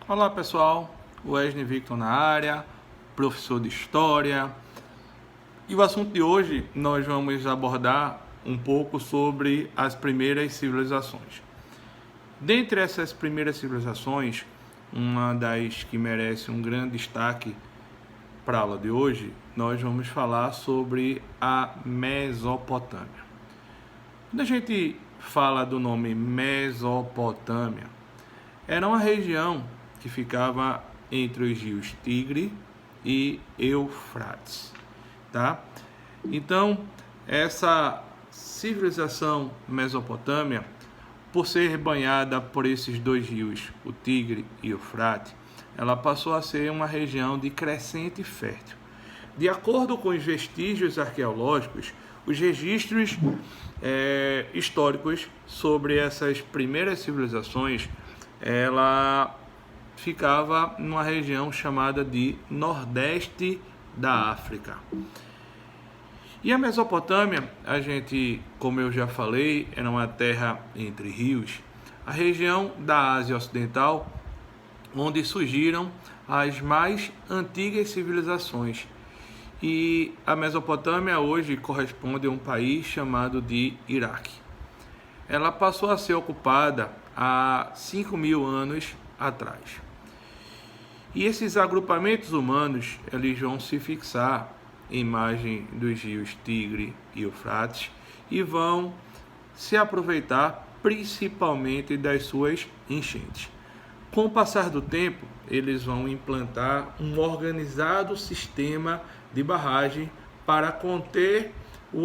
Olá pessoal, Wesley Victor na área, professor de História. E o assunto de hoje nós vamos abordar um pouco sobre as primeiras civilizações. Dentre essas primeiras civilizações, uma das que merece um grande destaque para a aula de hoje, nós vamos falar sobre a Mesopotâmia. Quando a gente fala do nome Mesopotâmia, era uma região que ficava entre os rios Tigre e Eufrates, tá? Então, essa civilização mesopotâmia, por ser banhada por esses dois rios, o Tigre e o Eufrates, ela passou a ser uma região de crescente fértil. De acordo com os vestígios arqueológicos, os registros históricos sobre essas primeiras civilizações, ela ficava numa região chamada de Nordeste da África. E a Mesopotâmia, como eu já falei, era uma terra entre rios, a região da Ásia Ocidental, onde surgiram as mais antigas civilizações. E a Mesopotâmia hoje corresponde a um país chamado de Iraque. Ela passou a ser ocupada há 5.000 anos atrás. E esses agrupamentos humanos, eles vão se fixar em margem dos rios Tigre e Eufrates e vão se aproveitar principalmente das suas enchentes. Com o passar do tempo, eles vão implantar um organizado sistema de barragem para conter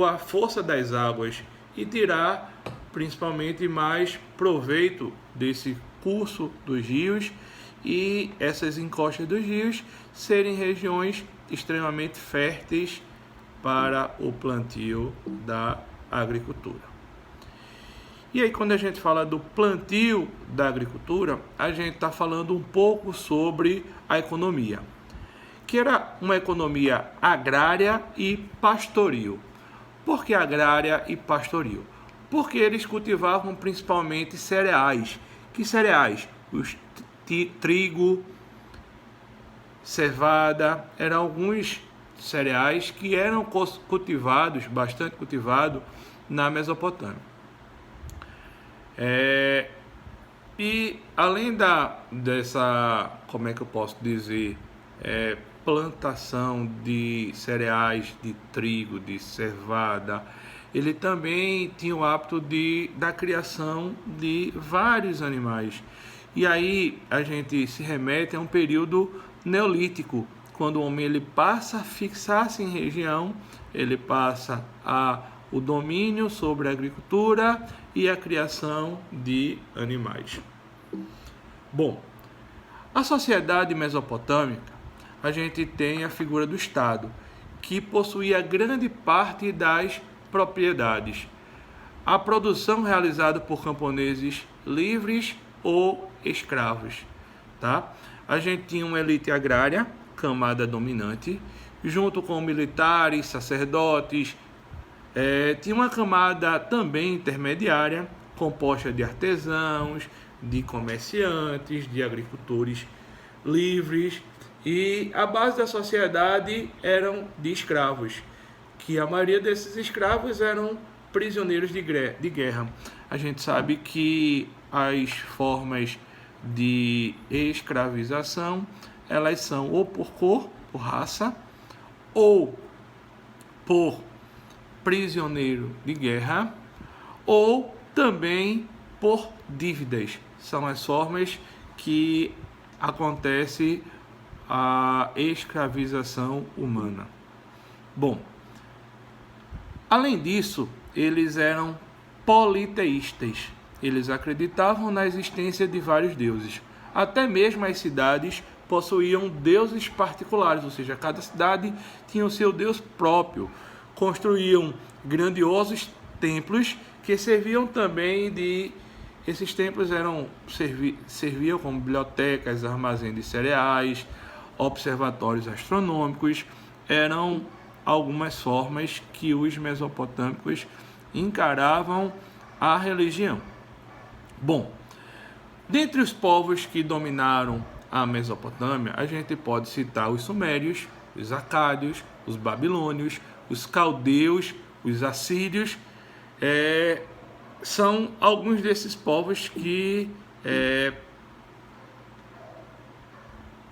a força das águas e tirar principalmente mais proveito desse curso dos rios e essas encostas dos rios serem regiões extremamente férteis para o plantio da agricultura. E aí, quando a gente fala do plantio da agricultura, a gente está falando um pouco sobre a economia, que era uma economia agrária e pastoril. Por que agrária e pastoril? Porque eles cultivavam principalmente cereais. Que cereais? Os trigo, cevada, eram alguns cereais que eram cultivados, bastante cultivados na Mesopotâmia. E além dessa, como é que eu posso dizer, plantação de cereais, de trigo, de cevada, ele também tinha o hábito da criação de vários animais. E aí a gente se remete a um período neolítico, quando o homem ele passa a fixar-se em região, ele passa o domínio sobre a agricultura e a criação de animais. Bom, a sociedade mesopotâmica, a gente tem a figura do Estado, que possuía grande parte das propriedades. A produção realizada por camponeses livres ou escravos, tá? A gente tinha uma elite agrária, camada dominante, junto com militares, sacerdotes. Tinha uma camada também intermediária, composta de artesãos, de comerciantes, de agricultores livres, e a base da sociedade eram de escravos, que a maioria desses escravos eram prisioneiros de guerra. A gente sabe que as formas de escravização, elas são ou por cor, por raça, ou por prisioneiro de guerra, ou também por dívidas. São as formas que acontece a escravização humana. Bom, além disso, eles eram politeístas. Eles acreditavam na existência de vários deuses. Até mesmo as cidades possuíam deuses particulares, ou seja, cada cidade tinha o seu deus próprio. Construíam grandiosos templos que serviam também esses templos serviam como bibliotecas, armazém de cereais, observatórios astronômicos. Eram algumas formas que os mesopotâmicos encaravam a religião. Bom, dentre os povos que dominaram a Mesopotâmia, a gente pode citar os sumérios, os acádios, os babilônios, os caldeus, os assírios. São alguns desses povos que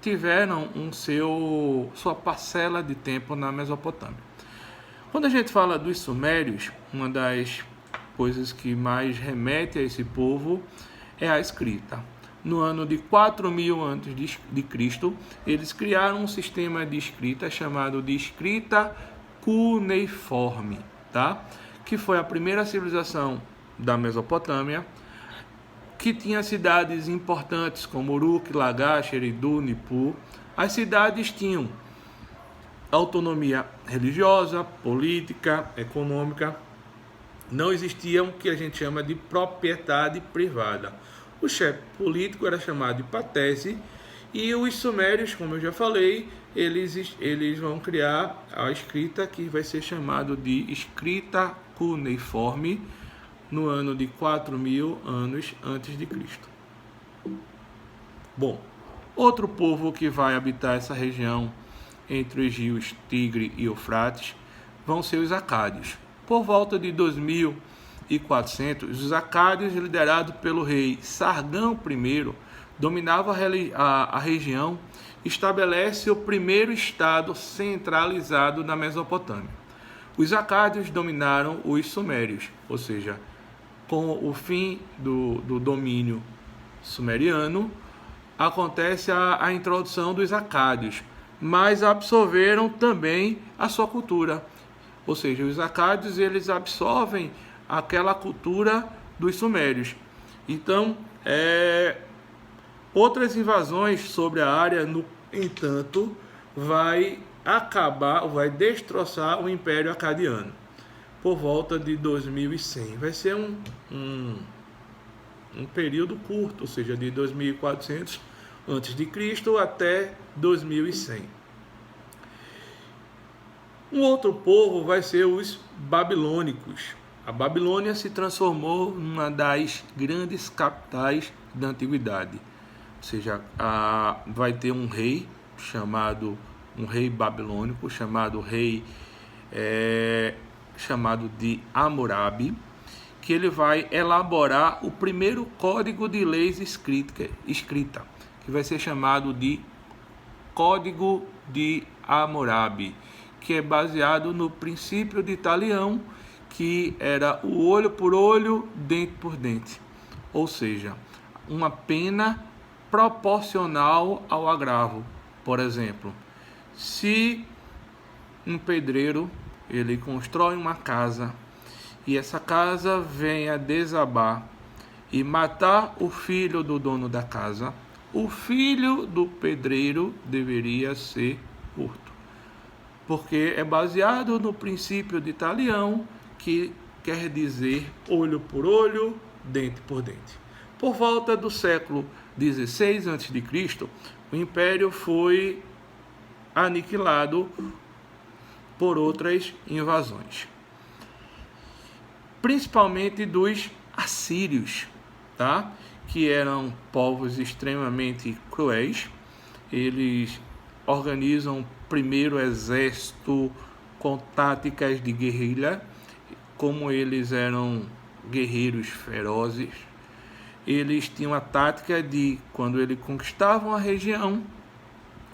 tiveram sua parcela de tempo na Mesopotâmia. Quando a gente fala dos sumérios, uma das coisas que mais remete a esse povo é a escrita. No ano de 4000 a.C., eles criaram um sistema de escrita chamado de escrita cuneiforme, tá? Que foi a primeira civilização da Mesopotâmia, que tinha cidades importantes como Uruk, Lagash, Eridu, Nippur. As cidades tinham autonomia religiosa, política, econômica. Não existia o que a gente chama de propriedade privada. O chefe político era chamado de patese, e os sumérios, como eu já falei, eles vão criar a escrita que vai ser chamado de escrita cuneiforme no ano de 4000 anos antes de Cristo. Bom, outro povo que vai habitar essa região entre os rios Tigre e Eufrates vão ser os acádios. Por volta de 2400, os acádios, liderados pelo rei Sargão I, dominavam a região e estabelece o primeiro estado centralizado na Mesopotâmia. Os acádios dominaram os sumérios, ou seja, com o fim do domínio sumeriano, acontece a introdução dos acádios, mas absorveram também a sua cultura. Ou seja, os acádios, eles absorvem aquela cultura dos sumérios. Então, outras invasões sobre a área, no entanto, vai destroçar o Império Acadiano por volta de 2100. Vai ser um período curto, ou seja, de 2400 a.C. até 2100. Um outro povo vai ser os babilônicos. A Babilônia se transformou numa das grandes capitais da antiguidade. Ou seja, vai ter um rei babilônico, chamado de Hammurabi, que ele vai elaborar o primeiro código de leis escrita, que vai ser chamado de Código de Hammurabi, que é baseado no princípio de Talião, que era o olho por olho, dente por dente, ou seja, uma pena proporcional ao agravo. Por exemplo, se um pedreiro ele constrói uma casa e essa casa vem a desabar e matar o filho do dono da casa, o filho do pedreiro deveria ser morto, porque é baseado no princípio de Talião, que quer dizer olho por olho, dente por dente. Por volta do século XVI a.C., o império foi aniquilado por outras invasões, principalmente dos assírios, tá? Que eram povos extremamente cruéis. Eles organizam o primeiro exército com táticas de guerrilha. Como eles eram guerreiros ferozes, eles tinham a tática de, quando eles conquistavam a região,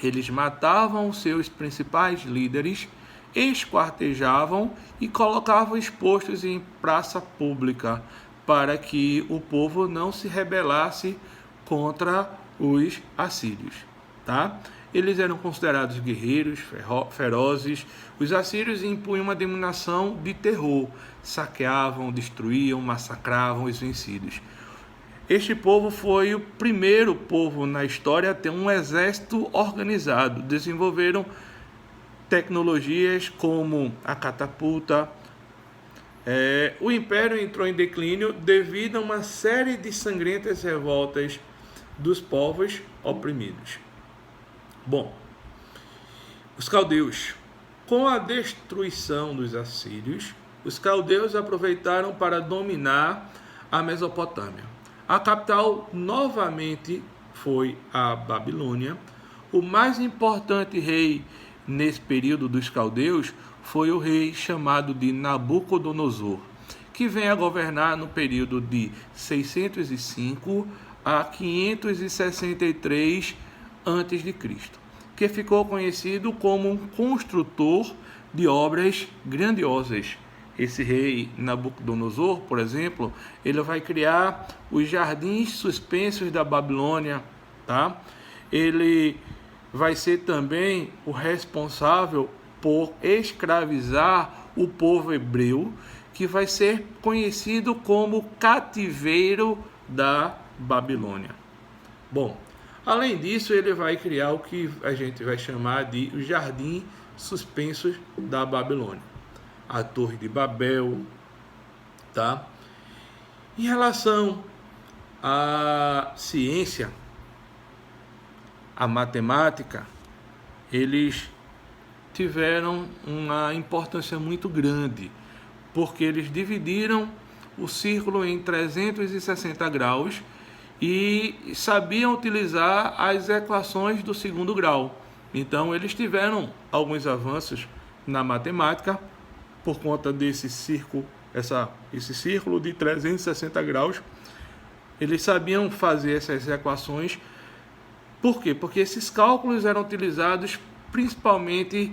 eles matavam os seus principais líderes, esquartejavam e colocavam expostos em praça pública, para que o povo não se rebelasse contra os assírios, tá? Eles eram considerados guerreiros ferozes. Os assírios impunham uma dominação de terror, saqueavam, destruíam, massacravam os vencidos. Este povo foi o primeiro povo na história a ter um exército organizado. Desenvolveram tecnologias como a catapulta. O império entrou em declínio devido a uma série de sangrentas revoltas dos povos oprimidos. Bom, os caldeus. Com a destruição dos assírios, os caldeus aproveitaram para dominar a Mesopotâmia. A capital novamente foi a Babilônia. O mais importante rei nesse período dos caldeus foi o rei chamado de Nabucodonosor, que vem a governar no período de 605 a 563 a.C., que ficou conhecido como um construtor de obras grandiosas. Esse rei Nabucodonosor, por exemplo, ele vai criar os jardins suspensos da Babilônia, tá? Ele vai ser também o responsável por escravizar o povo hebreu, que vai ser conhecido como cativeiro da Babilônia. Bom, além disso, ele vai criar o que a gente vai chamar de o jardim suspensos da Babilônia, a Torre de Babel, tá? Em relação à ciência, a matemática, eles tiveram uma importância muito grande, porque eles dividiram o círculo em 360 graus e sabiam utilizar as equações do segundo grau. Então, eles tiveram alguns avanços na matemática por conta desse círculo, esse círculo de 360 graus. Eles sabiam fazer essas equações. Por quê? Porque esses cálculos eram utilizados principalmente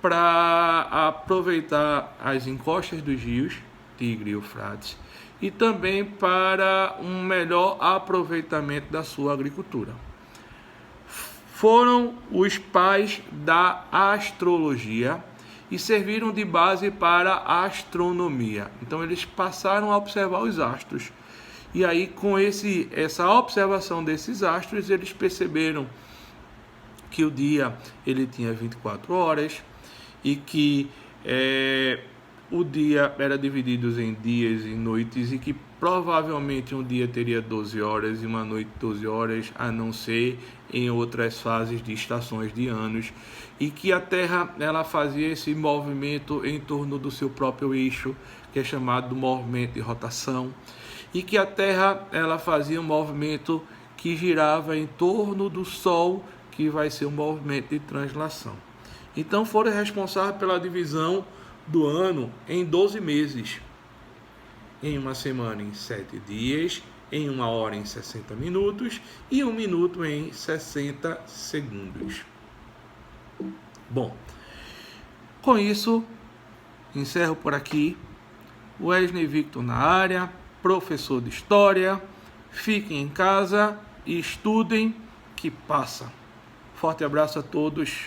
para aproveitar as encostas dos rios, Tigre e Eufrates, e também para um melhor aproveitamento da sua agricultura. Foram os pais da astrologia e serviram de base para a astronomia. Então eles passaram a observar os astros. E aí, com essa observação desses astros, eles perceberam que o dia ele tinha 24 horas e que o dia era dividido em dias e noites, e que provavelmente um dia teria 12 horas e uma noite 12 horas, a não ser em outras fases de estações de anos, e que a Terra ela fazia esse movimento em torno do seu próprio eixo, que é chamado de movimento de rotação, e que a Terra ela fazia um movimento que girava em torno do Sol, que vai ser um movimento de translação. Então foram responsáveis pela divisão do ano em 12 meses, em uma semana em 7 dias, em uma hora em 60 minutos e um minuto em 60 segundos. Bom, com isso, encerro por aqui. Wesley Victor na área, professor de História. Fiquem em casa e estudem, que passa. Forte abraço a todos.